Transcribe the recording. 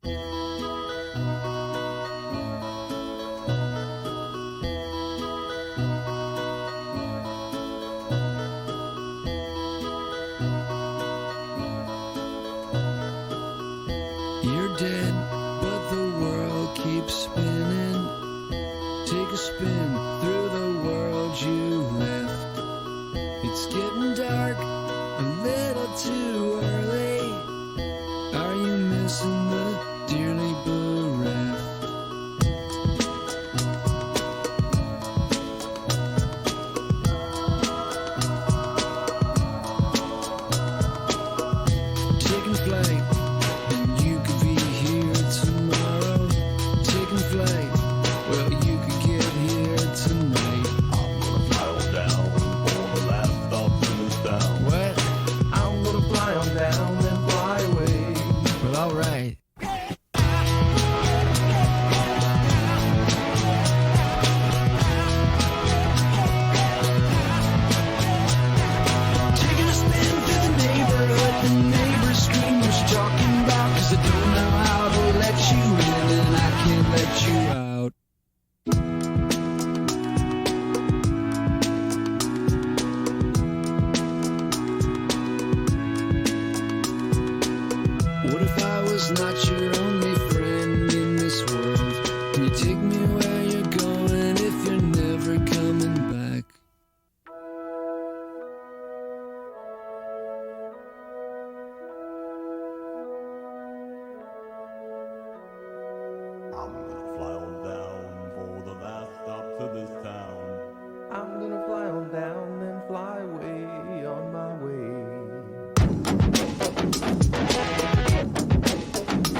You're dead, but the world keeps spinning. Take a spin through the world you left. It's getting dark, a little too early. Are you missing the dearly bereft? Taking flight, and you could be here tomorrow. Taking flight, well, you could get here tonight. I'm gonna fly on down for the last stop in this town. What? I'm gonna fly on down and fly away. Well, alright. Taking a spin through the neighborhood, the neighbors scream what you talking about, 'cause I don't know how to let you in and I can't let you out. What if I was not your only friend in this world? Can you take me where you're going if you're never coming back? I'm gonna fly on down for the last stop to this town. I'm gonna fly on down and fly away on my way.